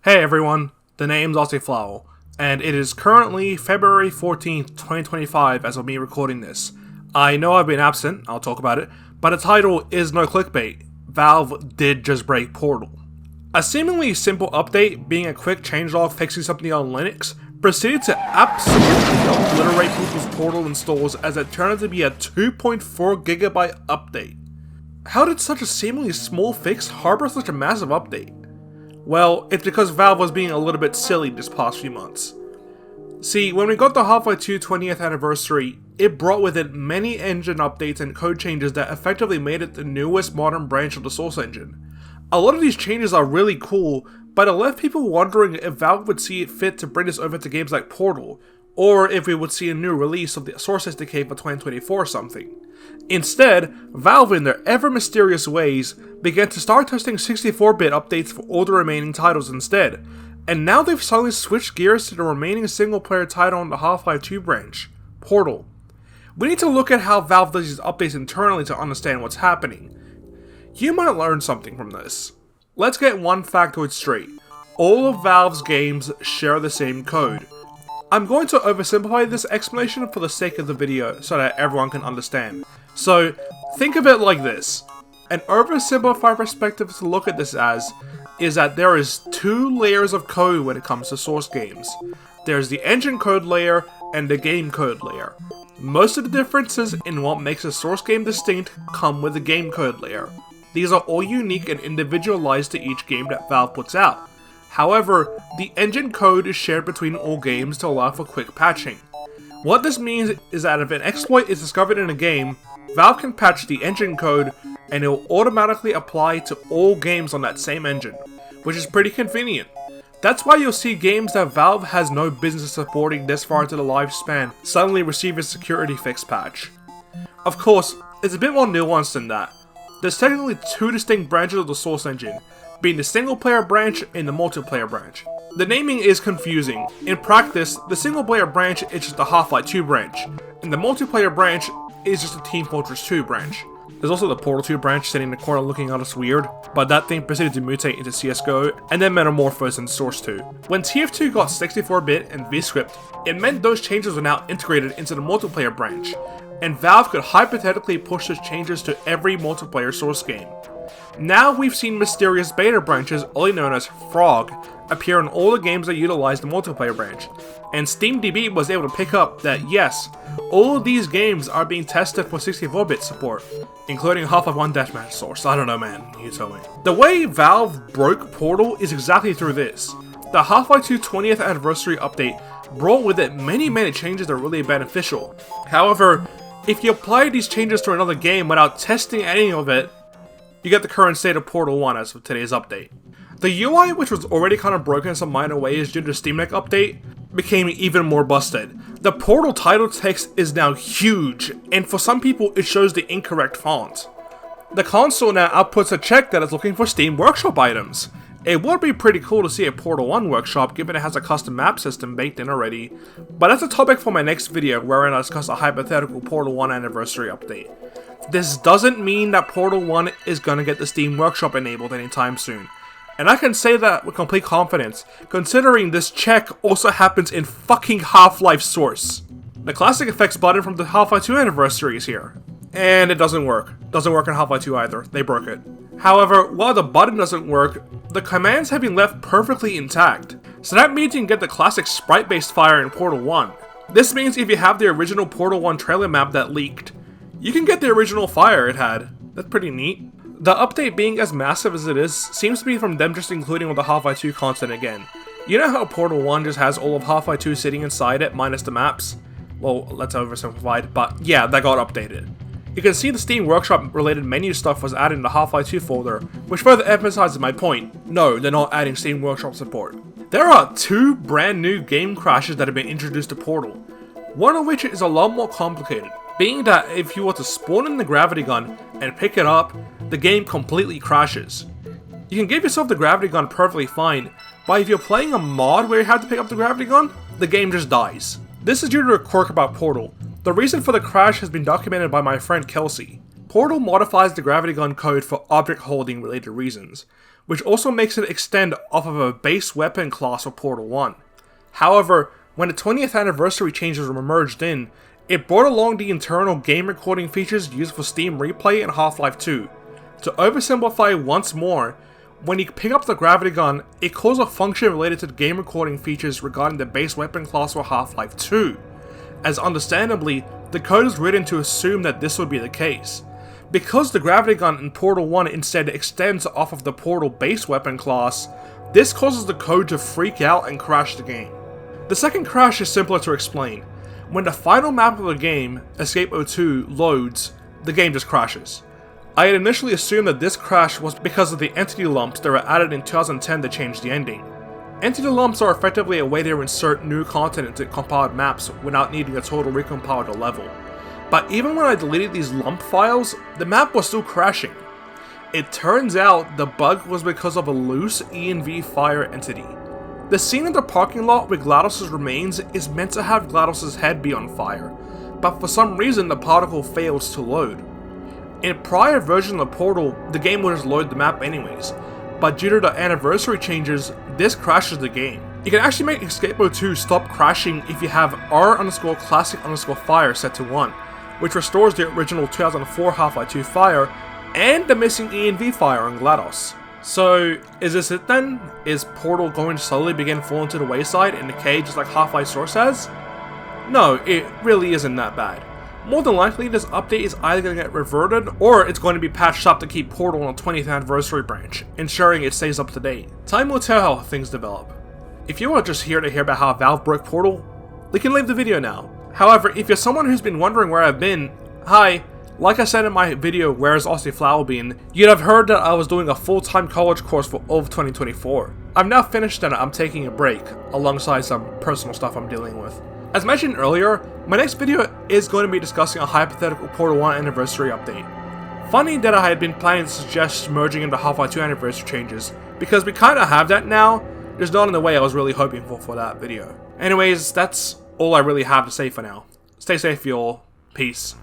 Hey everyone, the name's Ossy Flawol, and it is currently February 14th, 2025 as of me recording this. I know I've been absent, I'll talk about it, but the title is no clickbait. Valve did just break Portal. A seemingly simple update, being a quick changelog fixing something on Linux, proceeded to absolutely obliterate people's Portal installs as it turned out to be a 2.4GB update. How did such a seemingly small fix harbor such a massive update? Well, it's because Valve was being a little bit silly this past few months. See, when we got the Half-Life 2 20th anniversary, it brought with it many engine updates and code changes that effectively made it the newest modern branch of the Source engine. A lot of these changes are really cool, but it left people wondering if Valve would see it fit to bring this over to games like Portal, or if we would see a new release of the Source SDK for 2024 or something. Instead, Valve in their ever mysterious ways began to start testing 64-bit updates for all the remaining titles instead, and now they've suddenly switched gears to the remaining single-player title on the Half-Life 2 branch, Portal. We need to look at how Valve does these updates internally to understand what's happening. You might learn something from this. Let's get one factoid straight. All of Valve's games share the same code. I'm going to oversimplify this explanation for the sake of the video so that everyone can understand. So, think of it like this. An oversimplified perspective to look at this as is that there is two layers of code when it comes to Source games. There's the engine code layer and the game code layer. Most of the differences in what makes a Source game distinct come with the game code layer. These are all unique and individualized to each game that Valve puts out. However, the engine code is shared between all games to allow for quick patching. What this means is that if an exploit is discovered in a game, Valve can patch the engine code and it will automatically apply to all games on that same engine, which is pretty convenient. That's why you'll see games that Valve has no business supporting this far into the lifespan suddenly receive a security fix patch. Of course, it's a bit more nuanced than that. There's technically two distinct branches of the Source engine, being the single-player branch and the multiplayer branch. The naming is confusing. In practice, the single-player branch is just the Half-Life 2 branch, and the multiplayer branch is just the Team Fortress 2 branch. There's also the Portal 2 branch sitting in the corner looking at us weird, but that thing proceeded to mutate into CSGO and then metamorphose into Source 2. When TF2 got 64-bit and vScript, it meant those changes were now integrated into the multiplayer branch, and Valve could hypothetically push those changes to every multiplayer Source game. Now we've seen mysterious beta branches, only known as Frog, appear in all the games that utilize the multiplayer branch, and SteamDB was able to pick up that yes, all of these games are being tested for 64-bit support, including Half-Life 1 Deathmatch Source. I don't know, man, you tell me. The way Valve broke Portal is exactly through this. The Half-Life 2 20th anniversary update brought with it many changes that are really beneficial. However, if you apply these changes to another game without testing any of it, you get the current state of Portal 1 as of today's update. The UI, which was already kind of broken in some minor ways due to the Steam Deck update, became even more busted. The Portal title text is now huge, and for some people it shows the incorrect font. The console now outputs a check that is looking for Steam Workshop items. It would be pretty cool to see a Portal 1 workshop given it has a custom map system baked in already, but that's a topic for my next video wherein I discuss a hypothetical Portal 1 anniversary update. This doesn't mean that Portal 1 is gonna get the Steam Workshop enabled anytime soon. And I can say that with complete confidence, considering this check also happens in fucking Half-Life Source. The classic effects button from the Half-Life 2 anniversary is here. And it doesn't work. Doesn't work in Half-Life 2 either. They broke it. However, while the button doesn't work, the commands have been left perfectly intact. So that means you can get the classic sprite-based fire in Portal 1. This means if you have the original Portal 1 trailer map that leaked, you can get the original fire it had. That's pretty neat. The update being as massive as it is seems to be from them just including all the Half-Life 2 content again. You know how Portal 1 just has all of Half-Life 2 sitting inside it minus the maps? Well, that's oversimplified, but yeah, that got updated. You can see the Steam Workshop related menu stuff was added in the Half-Life 2 folder, which further emphasizes my point. No, they're not adding Steam Workshop support. There are two brand new game crashes that have been introduced to Portal, one of which is a lot more complicated, being that if you were to spawn in the gravity gun and pick it up, the game completely crashes. You can give yourself the gravity gun perfectly fine, but if you're playing a mod where you have to pick up the gravity gun, the game just dies. This is due to a quirk about Portal. The reason for the crash has been documented by my friend Kelsey. Portal modifies the gravity gun code for object holding related reasons. which also makes it extend off of a base weapon class for Portal 1. However, when the 20th anniversary changes were merged in, it brought along the internal game recording features used for Steam Replay and Half-Life 2. To oversimplify once more, when you pick up the gravity gun, it calls a function related to the game recording features regarding the base weapon class for Half-Life 2, as understandably, the code is written to assume that this would be the case. Because the gravity gun in Portal 1 instead extends off of the Portal base weapon class, this causes the code to freak out and crash the game. The second crash is simpler to explain. When the final map of the game, Escape 02, loads, the game just crashes. I had initially assumed that this crash was because of the entity lumps that were added in 2010 to change the ending. Entity lumps are effectively a way to insert new content into compiled maps without needing a total recompile to level. But even when I deleted these lump files, the map was still crashing. It turns out the bug was because of a loose ENV fire entity. The scene in the parking lot with GLaDOS' remains is meant to have GLaDOS' head be on fire, but for some reason the particle fails to load. In prior versions of Portal, the game would just load the map anyways, but due to the anniversary changes, this crashes the game. You can actually make Escape 02 stop crashing if you have r_classic_fire set to 1, which restores the original 2004 Half-Life 2 fire and the missing ENV fire on GLaDOS. So, is this it then? Is Portal going to slowly begin falling to the wayside in decay just like Half-Life Source has? No, it really isn't that bad. More than likely, this update is either going to get reverted, or it's going to be patched up to keep Portal on the 20th anniversary branch, ensuring it stays up to date. Time will tell how things develop. If you are just here to hear about how Valve broke Portal, you can leave the video now. However, if you're someone who's been wondering where I've been, hi, like I said in my video Where's Ossy Flawol been, you'd have heard that I was doing a full-time college course for all of 2024. I've now finished and I'm taking a break, alongside some personal stuff I'm dealing with. As mentioned earlier, my next video is going to be discussing a hypothetical Portal 1 anniversary update. Funny that I had been planning to suggest merging into Half-Life 2 anniversary changes, because we kinda have that now, just not in the way I was really hoping for that video. Anyways, that's all I really have to say for now. Stay safe y'all, peace.